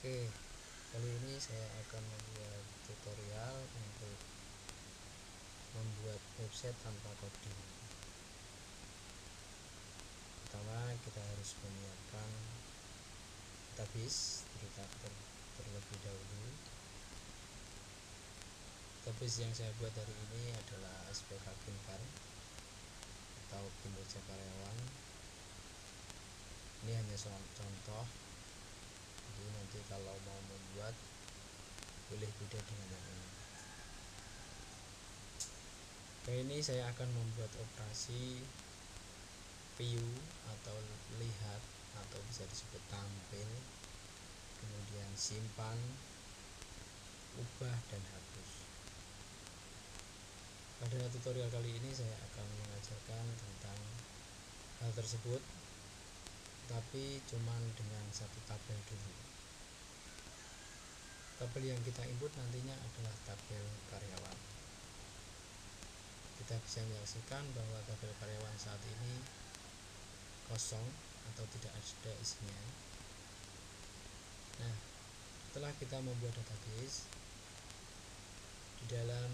Oke, kali ini saya akan membuat tutorial untuk membuat website tanpa coding. Pertama, kita harus menyiapkan database terlebih dahulu. Database yang saya buat hari ini adalah SPK Kincar atau kinerja karyawan. Ini hanya contoh, jadi nanti kalau mau membuat boleh beda dengan yang ini. Kali ini saya akan membuat operasi view atau lihat atau bisa disebut tampil, kemudian simpan, ubah, dan hapus. Pada tutorial kali ini saya akan mengajarkan tentang hal tersebut, tapi cuman dengan satu tabel dulu. Tabel yang kita input nantinya adalah tabel karyawan. Kita bisa menyaksikan bahwa tabel karyawan saat ini kosong atau tidak ada isinya. Nah, setelah kita membuat database, di dalam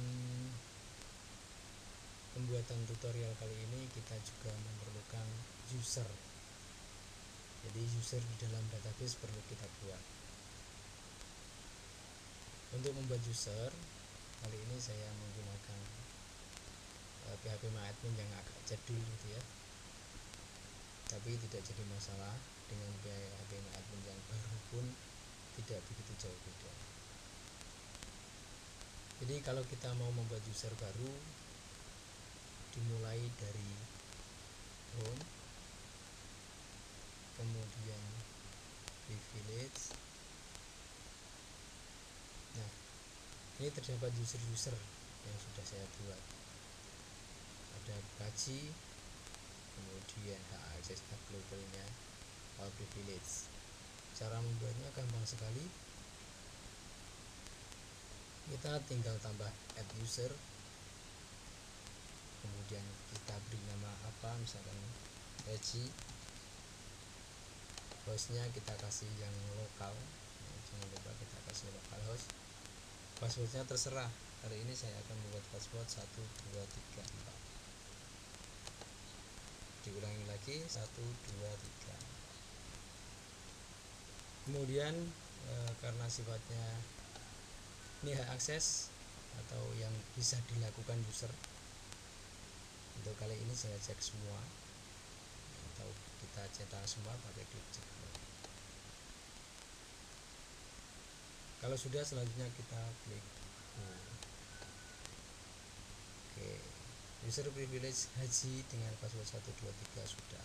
pembuatan tutorial kali ini kita juga memerlukan user. Jadi user di dalam database perlu kita buat. Untuk membuat user, kali ini saya menggunakan PHPMyAdmin yang agak jadul gitu ya. Tapi tidak jadi masalah, dengan PHPMyAdmin yang baru pun tidak begitu jauh beda. Jadi kalau kita mau membuat user baru, dimulai dari home, kemudian privilege. Nah, ini terdapat user-user yang sudah saya buat. Ada gaji, kemudian hak akses globalnya, all privilege. Cara membuatnya gampang sekali. Kita tinggal tambah add user, kemudian kita beri nama apa, misalkan gaji. Hostnya kita kasih yang lokal, jangan lupa kita kasih local host. Passwordnya terserah. Hari ini saya akan membuat password 1, 2, 3, 4. Diulangi lagi 1, 2, 3. Kemudian karena sifatnya ini hak akses atau yang bisa dilakukan user, untuk kali ini saya cek semua atau kita cetak semua pakai klik cek. Kalau sudah, selanjutnya kita klik Oke, user privilege haji dengan password 1, 2, 3 sudah.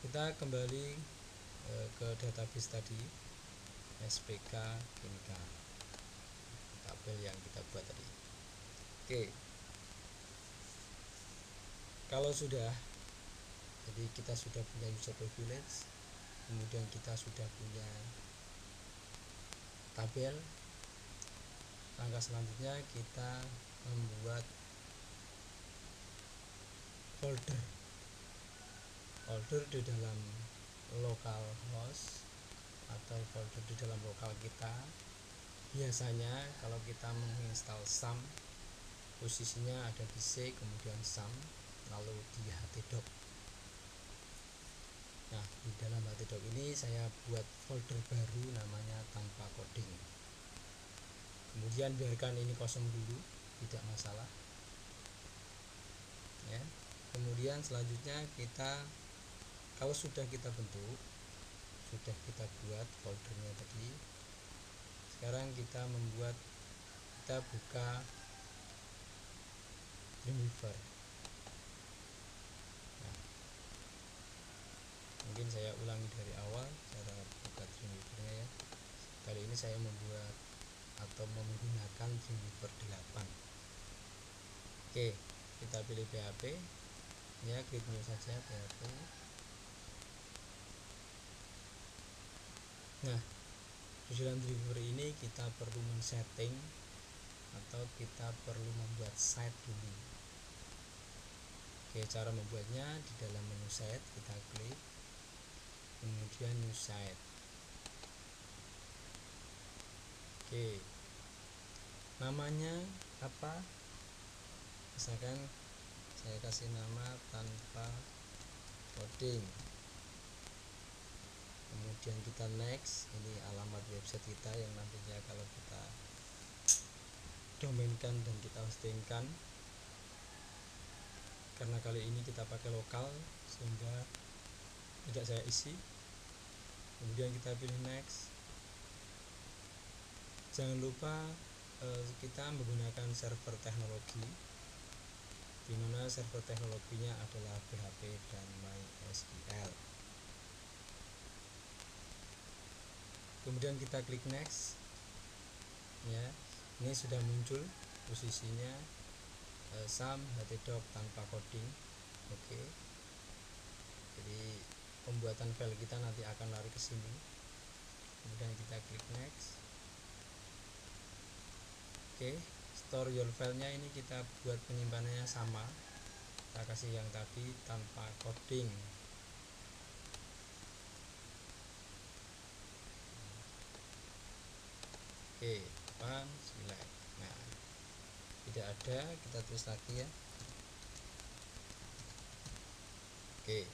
Kita kembali ke database tadi, SPK Kincar, tabel yang kita buat tadi. Oke, kalau sudah, jadi kita sudah punya user privilege, kemudian kita sudah punya tabel. Langkah selanjutnya kita membuat folder di dalam local host atau folder di dalam lokal kita. Biasanya kalau kita menginstal SAM, posisinya ada di C, kemudian SAM, lalu di htdoc. Nah, di dalam htdoc ini saya buat folder baru namanya tanpa coding. Kemudian biarkan ini kosong dulu, tidak masalah ya. Kemudian selanjutnya kita, kalau sudah kita bentuk, sudah kita buat foldernya tadi, sekarang kita buka Dreamweaver. Nah, mungkin saya ulangi dari awal cara buka Dreamweaver ya. Kali ini saya membuat atau menggunakan Dreamweaver 8. Oke, kita pilih PHP ya, klik new saja PHP. Nah, di dalam Dreamweaver ini kita perlu men-setting atau kita perlu membuat site dulu. Oke, cara membuatnya di dalam menu site kita klik, kemudian new site. Oke, namanya apa? Misalkan saya kasih nama tanpa coding, kemudian kita next. Ini alamat website kita yang nantinya kalau kita domainkan dan kita hostingkan, karena kali ini kita pakai lokal sehingga tidak saya isi. Kemudian kita pilih next. Jangan lupa kita menggunakan server teknologi, di mana server teknologinya adalah PHP dan MySQL. Kemudian kita klik next. Ya, ini sudah muncul posisinya SAM htdoc tanpa coding. Oke. Jadi pembuatan file kita nanti akan lari ke sini. Kemudian kita klik next. Oke, store your filenya ini kita buat penyimpanannya sama. Kita kasih yang tadi tanpa coding. Oke, depan select. Nah, tidak ada, kita tulis lagi ya. Oke.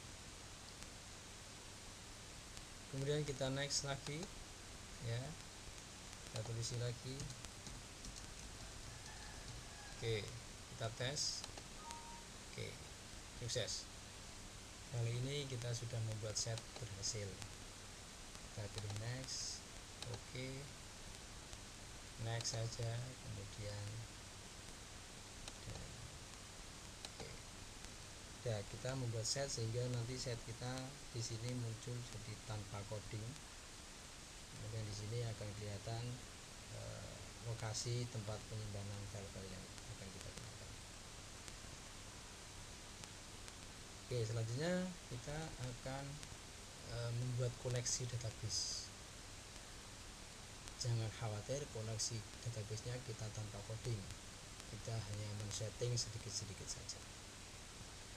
Kemudian kita next lagi ya. Kita tulis lagi. Oke, kita tes. Oke, sukses. Kali ini kita sudah membuat set berhasil. Kita pilih next. Oke, next saja. Kemudian oke. Ya, kita membuat set sehingga nanti set kita di sini muncul jadi tanpa coding. Kemudian di sini akan kelihatan lokasi tempat penyimpanan file-file yang akan kita gunakan. Oke, selanjutnya kita akan membuat koneksi database. Jangan khawatir, koneksi databasenya kita tanpa coding, kita hanya men-setting sedikit-sedikit saja.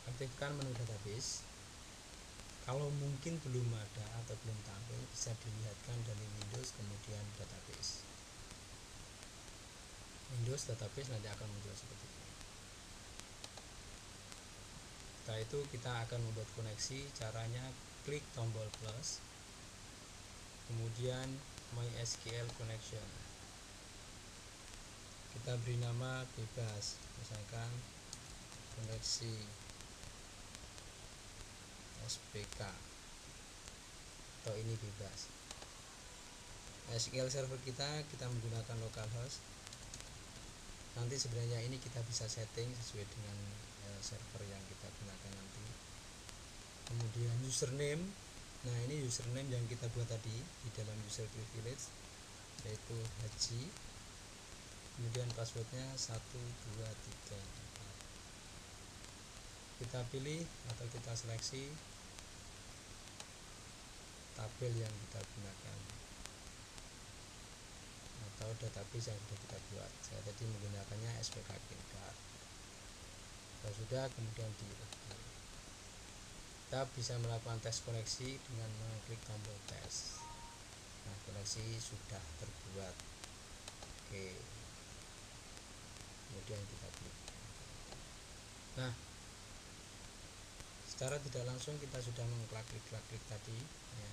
Aktifkan menu database. Kalau mungkin belum ada atau belum tampil, bisa dilihatkan dari Windows kemudian database. Windows database nanti akan muncul seperti ini. Setelah itu kita akan membuat koneksi. Caranya klik tombol plus, kemudian MySQL connection. Kita beri nama bebas, misalkan koneksi SPK, atau ini bebas. SQL server kita menggunakan localhost. Nanti sebenarnya ini kita bisa setting sesuai dengan server yang kita gunakan nanti. Kemudian username. Nah, ini username yang kita buat tadi di dalam user privilege, yaitu Haji. Kemudian passwordnya 1, 2, 3, 4. Kita pilih atau kita seleksi tabel yang kita gunakan atau database yang sudah kita buat. Saya tadi menggunakannya SPK Cleancard. Kalau sudah, kemudian di OK. Kita bisa melakukan tes koneksi dengan mengklik tombol tes. Nah, koneksi sudah terbuat. Oke, kemudian kita klik. Nah, secara tidak langsung kita sudah mengklik tadi ya.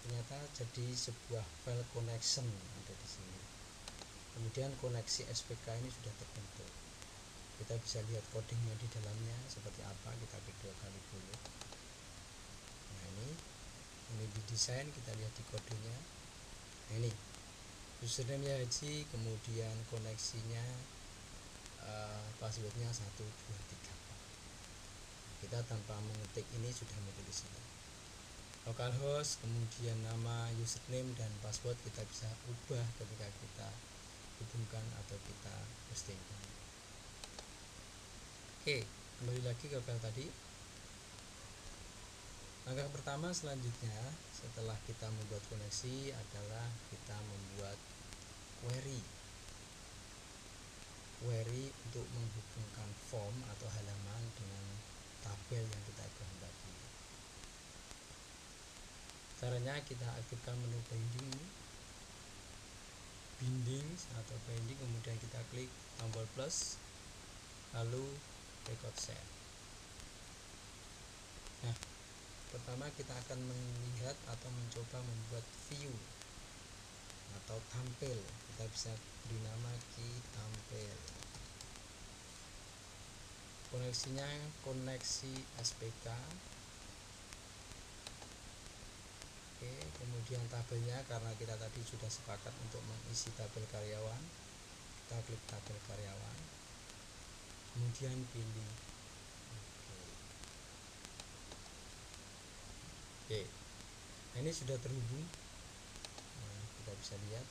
Ternyata jadi sebuah file connection ada di sini. Kemudian koneksi SPK ini sudah terbentuk. Kita bisa lihat codingnya di dalamnya seperti apa. Kita klik 2 kali dulu. Nah, ini di desain, kita lihat di kodenya. Nah, ini username-nya Haji, kemudian koneksinya passwordnya 1, 2, 3, 4. Kita tanpa mengetik ini sudah muncul di sini. Localhost, kemudian nama, username, dan password kita bisa ubah ketika kita hubungkan atau kita hostingkan. Oke, kembali lagi ke file tadi. Langkah pertama selanjutnya setelah kita membuat koneksi adalah kita membuat query untuk menghubungkan form atau halaman dengan tabel yang kita kehendaki. Caranya kita aktifkan menu binding atau binding, kemudian kita klik tombol plus, lalu record set. Nah, pertama kita akan melihat atau mencoba membuat view atau tampil. Kita bisa beri nama key tampil. Koneksinya koneksi SPK. Oke, kemudian tabelnya, karena kita tadi sudah sepakat untuk mengisi tabel karyawan, kita klik tabel karyawan, kemudian pilih oke. Nah, ini sudah terhubung. Nah, kita bisa lihat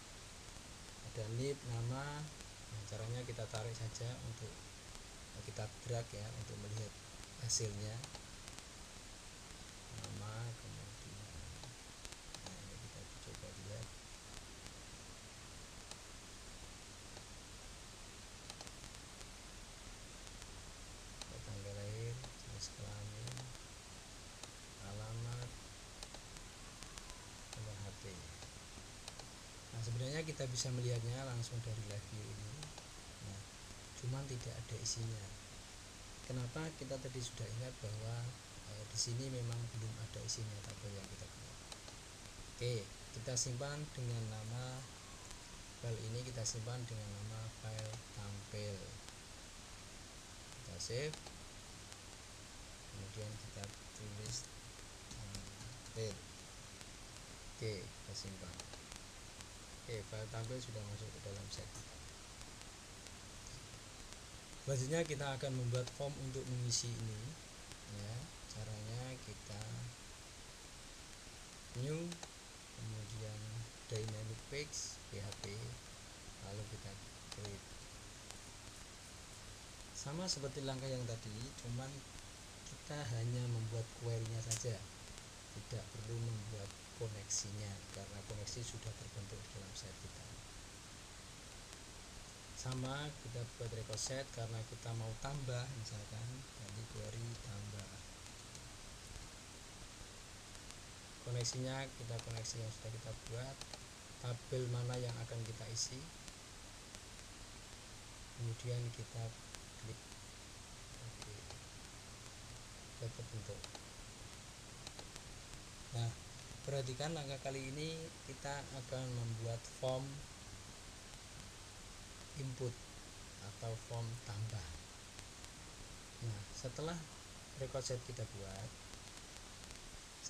ada NIP, nama. Nah, caranya kita tarik saja untuk kita drag ya untuk melihat hasilnya. Nama, kemudian nah, ini kita coba lihat. Tanggal lahir, jenis kelamin, alamat, nomor HP. Nah, sebenarnya kita bisa melihatnya langsung dari live view ini. Nah, cuman tidak ada isinya. Kenapa? Kita tadi sudah ingat bahwa di sini memang belum ada isinya tabel yang kita buat. Oke, kita simpan dengan nama file ini, kita simpan dengan nama file tampil. Kita save, kemudian kita tulis tampil. Oke, kita simpan. Oke, file tampil sudah masuk ke dalam set. Selanjutnya kita akan membuat form untuk mengisi ini ya. Caranya kita new, kemudian dynamic page PHP, lalu kita create. Sama seperti langkah yang tadi, cuman kita hanya membuat query-nya saja, tidak perlu membuat koneksinya karena koneksi sudah terbentuk di dalam set kita. Sama kita buat record set karena kita mau tambah, misalkan tadi query tambah. Koneksinya kita koneksi yang sudah kita buat, tabel mana yang akan kita isi, kemudian kita klik oke, sudah terbentuk. Nah, perhatikan langkah kali ini kita akan membuat form input atau form tambah. Nah, setelah record set kita buat,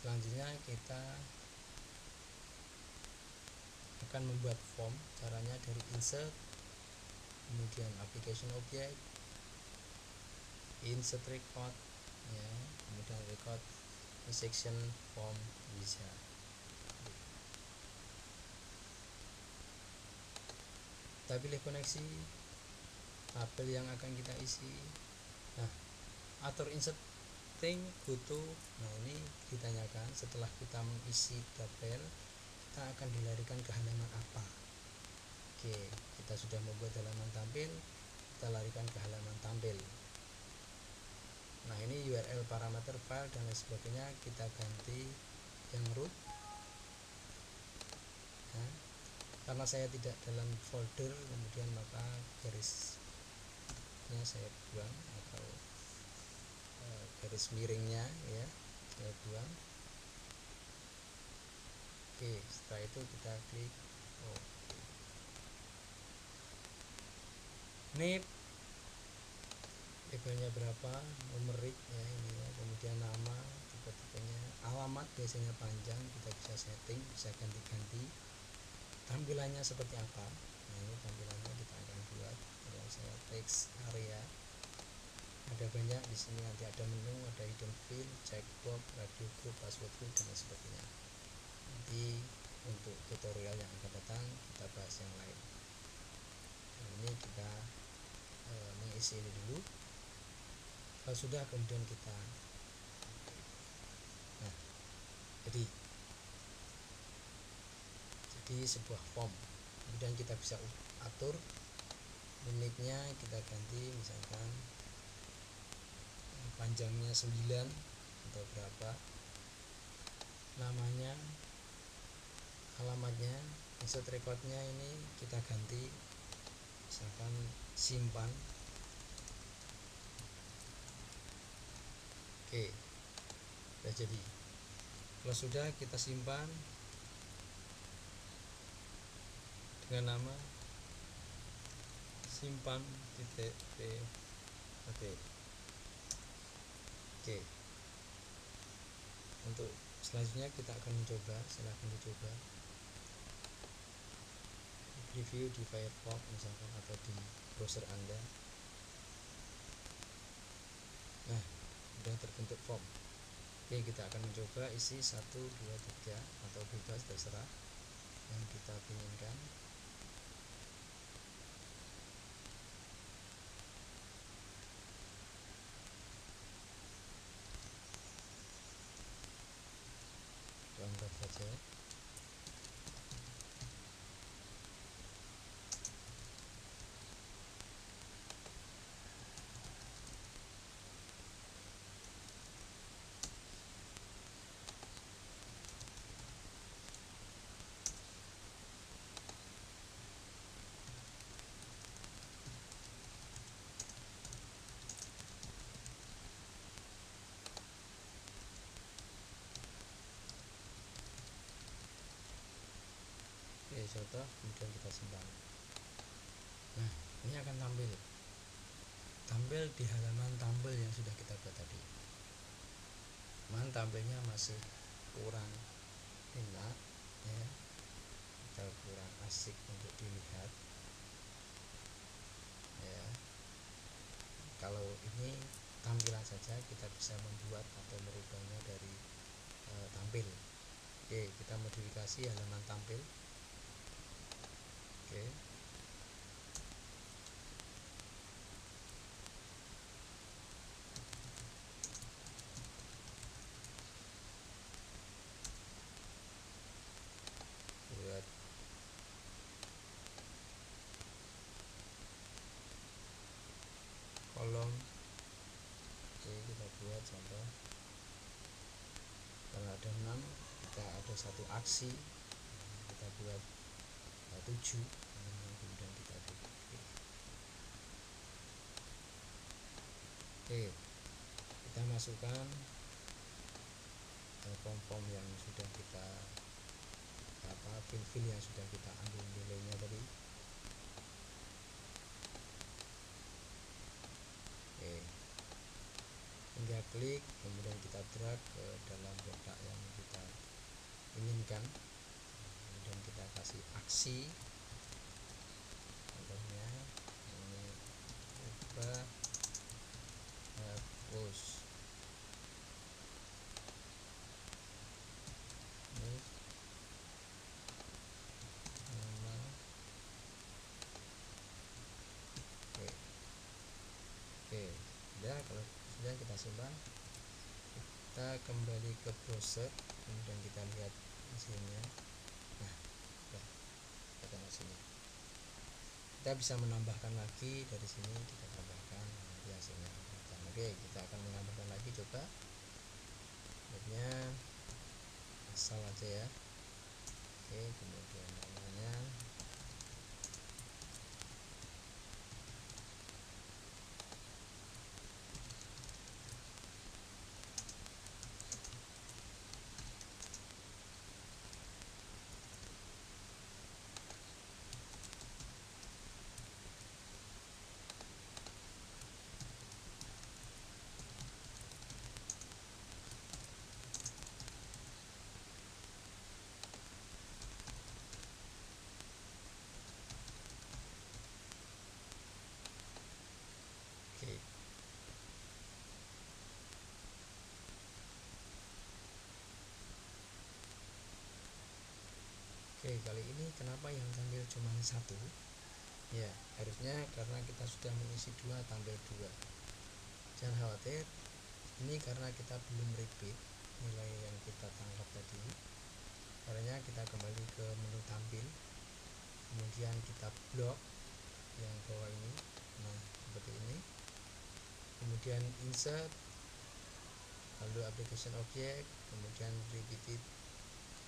selanjutnya kita akan membuat form. Caranya dari insert, kemudian application object, insert record ya, kemudian record section form bisa. Kita pilih koneksi tabel yang akan kita isi. Nah, atur inserting goto. Nah, ini ditanyakan setelah kita mengisi tabel, kita akan dilarikan ke halaman apa. Oke, kita sudah membuat halaman tampil, kita larikan ke halaman tampil. Nah, ini URL parameter file dan lain sebagainya kita ganti yang root. Nah, karena saya tidak dalam folder, kemudian maka garisnya saya buang atau garis miringnya ya saya buang. Oke, setelah itu kita klik oke. NIP labelnya berapa, numerik ya ini ya, kemudian nama, tipe-tipenya, alamat biasanya panjang, kita bisa setting, bisa ganti-ganti. Tampilannya seperti apa? Nah, ini tampilannya kita akan buat. Kalau saya text area, ada banyak di sini, nanti ada menu, ada hidden field, checkbox, radio group, password group dan lain sebagainya. Nanti untuk tutorial yang akan datang kita bahas yang lain. Nah, ini kita mengisi ini dulu. Kalau sudah, kemudian kita nah, jadi sebuah form. Kemudian kita bisa atur limitnya, kita ganti misalkan panjangnya 9 atau berapa, namanya alamatnya, insert recordnya ini kita ganti, misalkan simpan. Oke, sudah jadi. Kalau sudah, kita simpan dengan nama simpan.php. Oke, untuk selanjutnya kita akan mencoba. Silahkan dicoba review di Firefox misalkan atau di browser Anda. Nah, sudah terbentuk form. Oke, kita akan mencoba isi 1, 2, 3 atau bebas, terserah yang kita inginkan. Anggap saja. Oke, contoh, kemudian kita simpan. Nah, ini akan tampil di halaman tampil yang sudah kita buat tadi. Tampilnya masih kurang enak ya, atau kurang asik untuk dilihat ya. Kalau ini tampilan saja, kita bisa membuat atau merubahnya dari tampil. Oke, kita modifikasi halaman tampil. Oke, buat kolom. Oke, kita buat contoh. Kalau ada 6, kita ada satu aksi, kita buat 7, kemudian kita duplicate. Oke, kita masukkan form yang sudah kita fill yang sudah kita ambil nilainya tadi. Oke, tinggal klik, kemudian kita drag ke dalam kotak yang kita inginkan, kemudian kita kasih aksi. Contohnya ini ubah post. Ini nama. Oke, sudah. Kalau sudah, kita simpan, kita kembali ke browser, kemudian kita lihat hasilnya. Nah, sudah kita sini. Kita bisa menambahkan lagi dari sini, kita tambahkan nanti hasilnya. Oke, kita akan menambahkan lagi, coba. Lihatnya asal aja ya. Oke, kemudian namanya oke. Oke, kali ini kenapa yang tampil cuma 1? Ya, harusnya karena kita sudah mengisi 2, tampil 2. Jangan khawatir, ini karena kita belum repeat nilai yang kita tangkap tadi. Caranya kita kembali ke menu tampil, kemudian kita blok yang bawah ini. Nah, seperti ini. Kemudian insert, lalu application object, kemudian repeated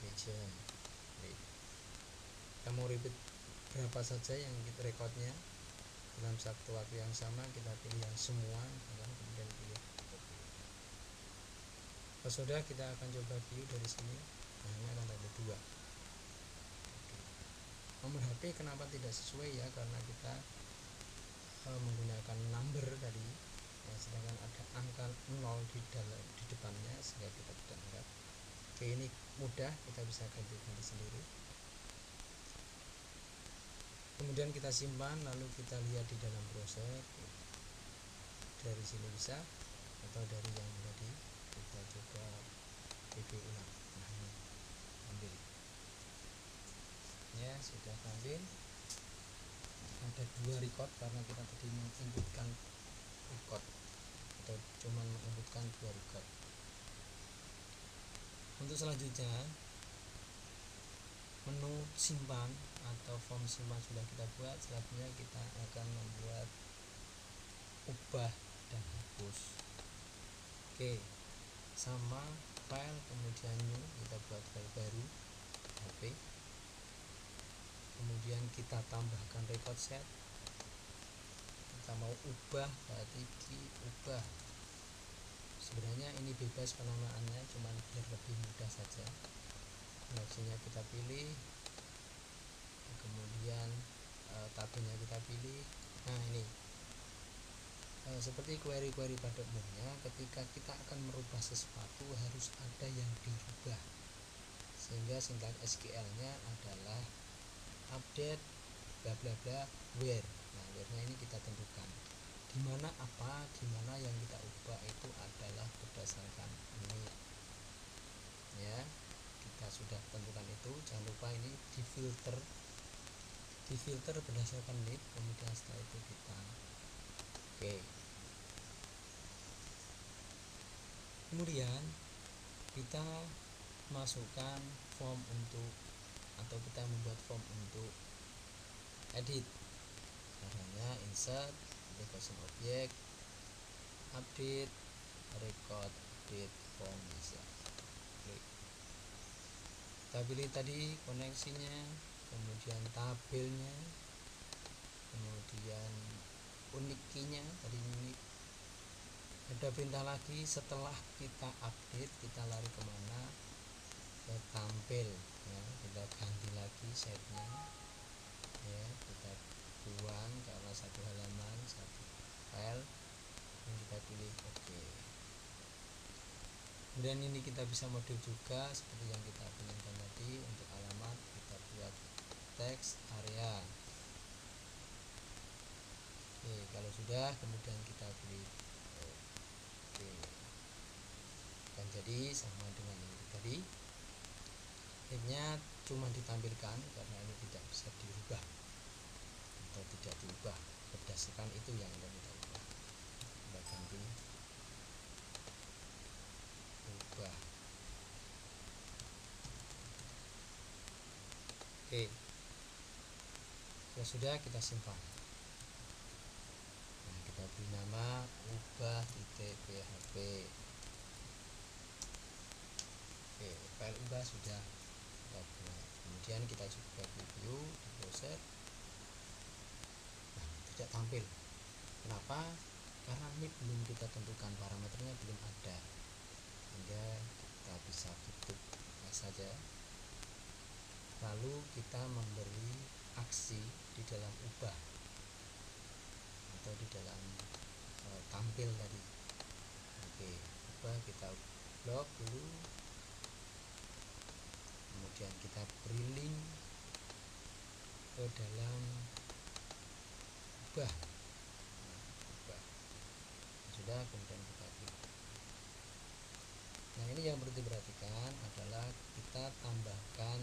region. kita mau repeat berapa saja yang kita recordnya dalam satu waktu yang sama, kita pilih yang semua kemudian pilih copy. Pas sudah, kita akan coba view dari sini. Nah, ini akan ada 2. Nomor HP kenapa tidak sesuai ya, karena kita menggunakan number tadi ya, sedangkan ada angka 0 di depannya sehingga kita tidak anggap. Oke, ini mudah, kita bisa ganti sendiri. Kemudian kita simpan, lalu kita lihat di dalam browser. Dari sini bisa, atau dari yang tadi kita coba review ulang. Nah, ini ambil ya, sudah ambil. Ada 2 record karena kita tadi menginputkan record atau cuma menginputkan 2 record. Untuk selanjutnya, menu simpan atau form simpan sudah kita buat. Selanjutnya kita akan membuat ubah dan hapus. Oke, sama file, kemudian new, kita buat file baru HP, kemudian kita tambahkan record set. Kita mau ubah, berarti diubah. Sebenarnya ini bebas penamaannya, cuman biar lebih mudah saja. Koneksinya kita pilih, kemudian tabelnya kita pilih. Nah, ini seperti query-query pada umumnya, ketika kita akan merubah sesuatu harus ada yang dirubah, sehingga sintaks SQL nya adalah update bla bla bla where. Nah, where nya ini kita tentukan dimana yang kita ubah itu adalah berdasarkan ini ya. Kita sudah tentukan itu, jangan lupa ini difilter berdasarkan need. Kemudian setelah itu kita kemudian kita masukkan form untuk, atau kita membuat form untuk edit. Caranya insert, application object, update, record, update form, bisa klik. Kita pilih tadi koneksinya, kemudian tabelnya, kemudian unique key-nya tadi unique. Ada perintah lagi, setelah kita update kita lari kemana, ke tampil ya, kita ganti lagi setnya ya, kita buang karena satu halaman satu file, dan kita pilih oke. Kemudian ini kita bisa modif juga seperti yang kita pilihkan tadi. Untuk alamat kita buat teks area. Oke, kalau sudah kemudian kita pilih oke, dan jadi sama dengan ini tadi. Akhirnya cuma ditampilkan karena ini tidak bisa dirubah atau tidak diubah berdasarkan itu yang kita ubah. Kita ganti ubah. Oke, kalau sudah kita simpan. Nah, kita beri nama ubah.php. Oke, file ubah sudah kita buat. Kemudian kita coba review di browser. Nah, tidak tampil. Kenapa? Karena ini belum kita tentukan, parameternya belum ada, sehingga kita bisa tutup saja. Lalu kita memberi aksi di dalam ubah atau di dalam tampil tadi. Oke, ubah kita blok dulu, kemudian kita beri link ke dalam ubah. Sudah, kemudian kita klik. Nah, ini yang perlu diperhatikan adalah kita tambahkan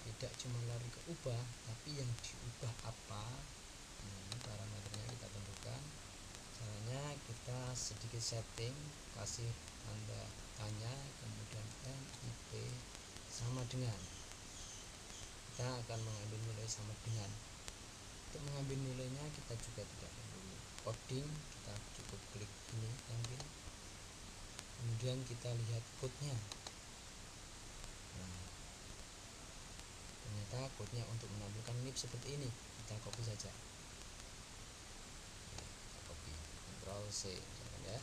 tidak cuma lari ke ubah, tapi yang diubah apa. Nah, ini parameternya kita tentukan. Caranya kita sedikit setting, kasih tanda tanya, kemudian NIP sama dengan, kita akan mengambil nilai sama dengan. Untuk mengambil nilainya kita juga tidak perlu coding, kita cukup klik ini tampil, kemudian kita lihat code-nya. Nah, ternyata ternyata code-nya untuk menampilkan NIP seperti ini. Kita copy saja. Kita copy, Ctrl C misalkan ya.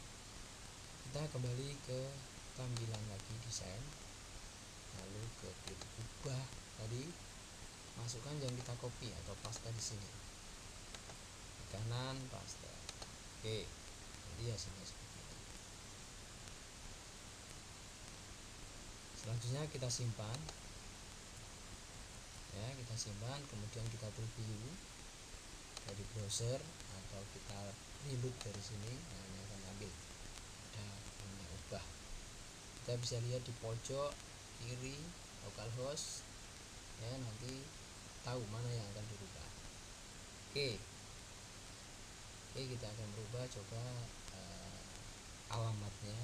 Kita kembali ke tampilan lagi desain, lalu ke klik ubah tadi, masukkan yang kita copy atau paste di sini. Di kanan paste. Oke, jadi hasilnya seperti ini. Selanjutnya kita simpan. Ya, kita simpan, kemudian kita preview dari browser atau kita reload dari sini. Nah, ini akan ambil ada namanya ubah. Kita bisa lihat di pojok kiri localhost ya, nanti tahu mana yang akan dirubah. Oke, kita akan berubah, coba alamatnya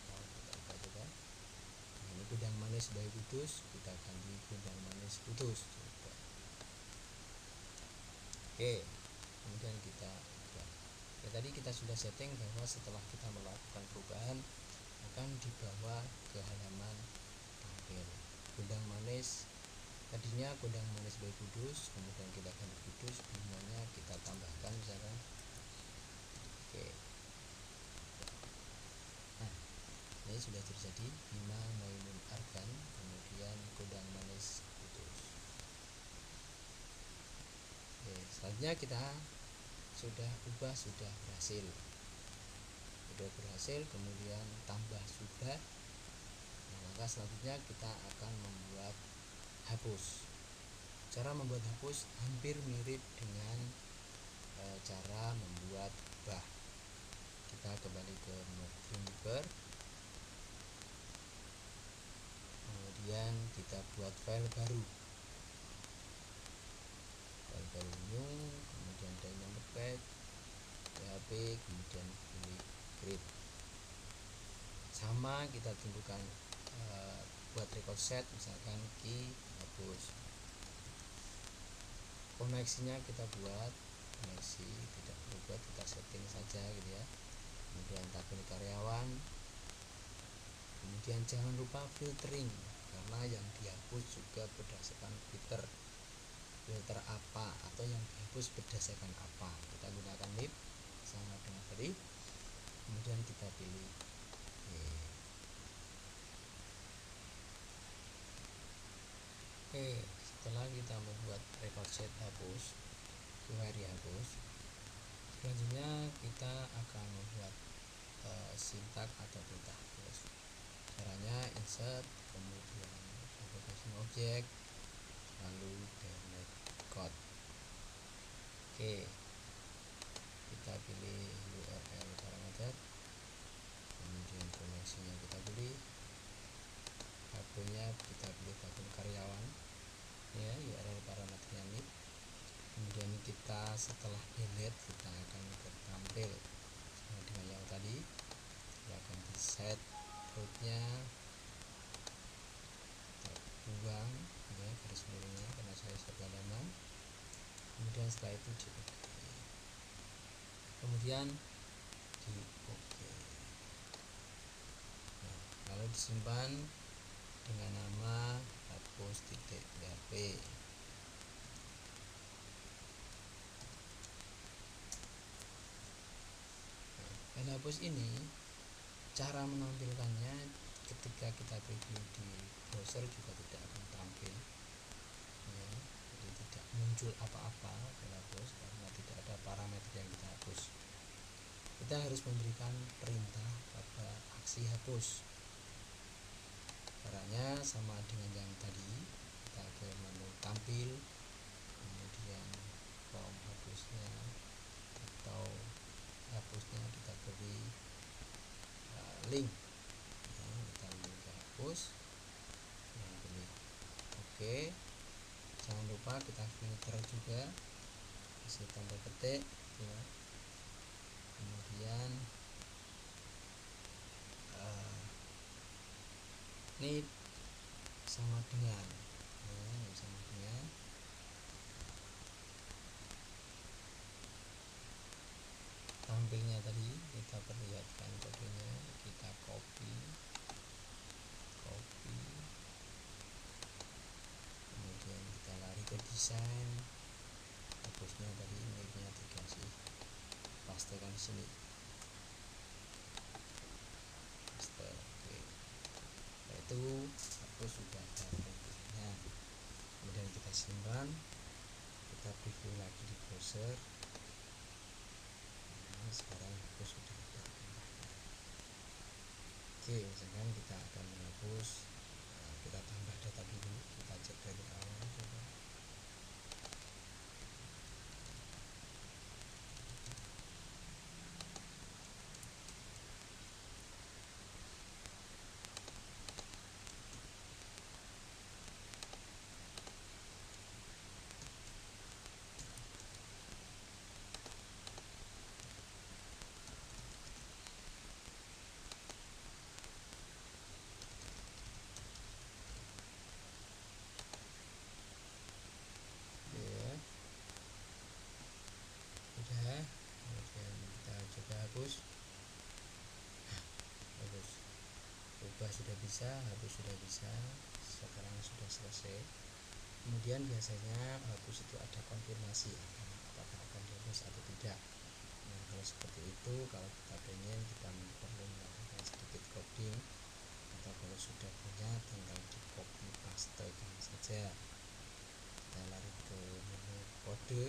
atau kita ubah coba. Ini Gudang Manis Bayi Kudus, kita ganti Gudang Manis Kudus coba. Oke, kemudian kita ubah. Ya, tadi kita sudah setting bahwa setelah kita melakukan perubahan akan dibawa ke halaman tampil. Gudang Manis, tadinya Gudang Manis Bayi Kudus, kemudian kita ganti Kudus, bunganya kita tambahkan misalkan. Oke, nah ini sudah terjadi Bima Maimun Arkan, kemudian Gudang Manis Kudus. Oke, selanjutnya kita sudah ubah, sudah berhasil, kemudian tambah sudah. Nah, maka selanjutnya kita akan membuat hapus. Cara membuat hapus hampir mirip dengan cara membuat bah. Kita kembali ke Dreamweaver, kemudian kita buat file baru, new, kemudian dynamic page, PHP, kemudian pilih grid. Sama kita tentukan buat record set, misalkan key hapus. Koneksinya kita buat koneksi tidak perlu buat, kita setting saja gitu ya. Kemudian tabel karyawan, kemudian jangan lupa filtering, karena yang dihapus juga berdasarkan filter apa atau yang dihapus berdasarkan apa. Kita gunakan NIP sama dengan tadi, kemudian kita pilih Oke, setelah kita membuat record set hapus, query hapus, selanjutnya kita akan membuat sintak atau perintah hapus. Caranya insert, kemudian application object, lalu delete code. Oke, kita pilih URL parameter, kemudian koneksinya kita pilih, tabelnya kita pilih tabel karyawan ya, URL parameternya NIP. Kemudian kita setelah delete kita akan ke tampil dengan yang tadi, kita akan di set rootnya, kita buang ya garis miringnya karena saya sudah halaman. Kemudian setelah itu di OK, kemudian di OK. Nah, lalu disimpan dengan nama hapus.php. File hapus ini cara menampilkannya ketika kita preview di browser juga tidak akan tampil ya, jadi tidak muncul apa-apa file hapus karena tidak ada parameter yang kita hapus. Kita harus memberikan perintah pada aksi hapus. Caranya sama dengan yang tadi, kita ke menu tampil, kemudian form hapusnya atau hapusnya kita beri link ya, kita link ke hapus, yang pilih OK. Jangan lupa kita filter juga, kasih tanda petik ya. Kemudian ini sama dengan tampilnya tadi, kita perlihatkan kodenya, kita copy, kemudian kita lari desain, hapusnya tadi migrasi pastekan di sini, paste. Oke, itu hapus sudah ada tampilannya. Kemudian kita simpan, kita preview lagi di browser. Nah, sekarang hapus sudah ada tambahnya. Oke, misalkan kita akan menghapus, kita tambah data dulu, kita cek dari awal coba. Udah, kemudian kita coba hapus. Hapus, ubah sudah bisa, hapus sudah bisa, sekarang sudah selesai. Kemudian biasanya hapus itu ada konfirmasi apakah akan dihapus atau tidak. Nah, kalau seperti itu, kalau kita pengen, kita perlu melakukan sedikit coding, atau kalau sudah punya tinggal di copy pastekan saja. Kita lari ke menu kode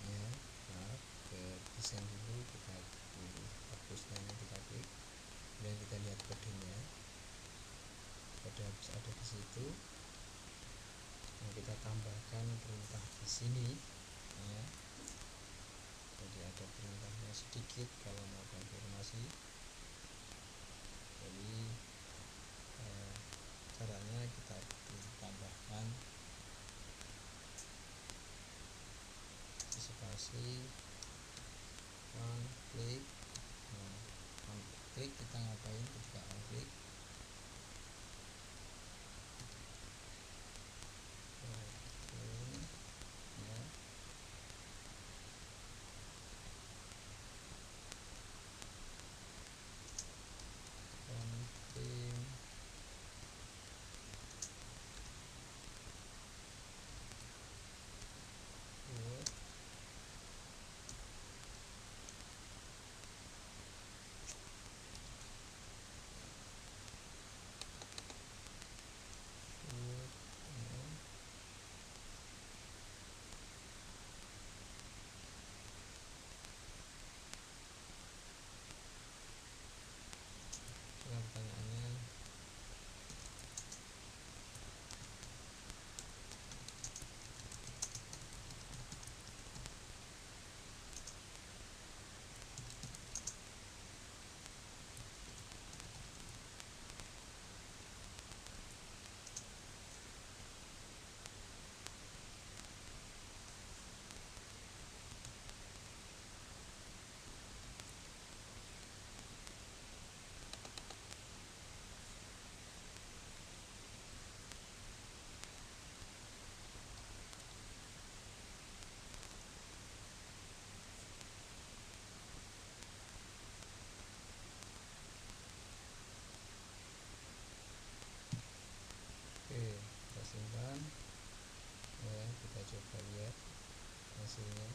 ya, ke desain dulu, kita pilih hapusnya, kita klik, kemudian kita lihat kodenya, kode hapus ada di situ. Nah, kita tambahkan perintah di sini ya, jadi ada perintahnya sedikit kalau mau konfirmasi. Jadi caranya kita tambahkan spasi on klik. Nah, on klik kita ngapain ketika on klik? Ya. Konfirm pertanyaannya. Oke, kita simpan ya, kita coba lihat hasilnya.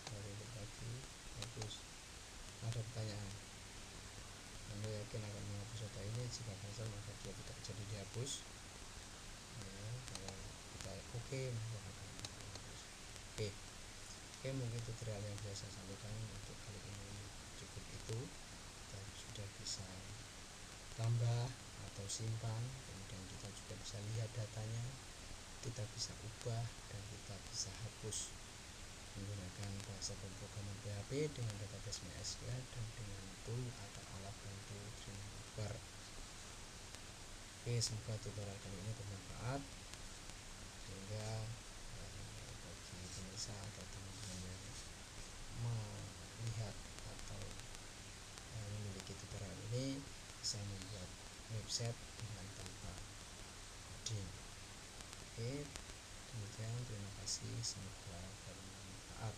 Mari lagi hapus. Ada pertanyaan, Anda yakin akan menghapus data ini? Jika cancel maka dia tidak jadi dihapus ya. Kalau kita oke, maka akan dihapus. Oke, mungkin tutorial yang bisa saya sampaikan untuk kali ini cukup itu. Kita sudah bisa tambah atau simpan, kemudian kita juga bisa lihat datanya, kita bisa ubah, dan kita bisa hapus menggunakan bahasa pemrograman PHP dengan database MySQL dan dengan tool atau alat bantu Dreamweaver. Oke, semoga tutorial kali ini bermanfaat sehingga bagi pemirsa atau teman-teman yang melihat atau memiliki tutorial ini bisa membuat website dengan tanpa coding. Oke, demikian, terima kasih, semoga bermanfaat.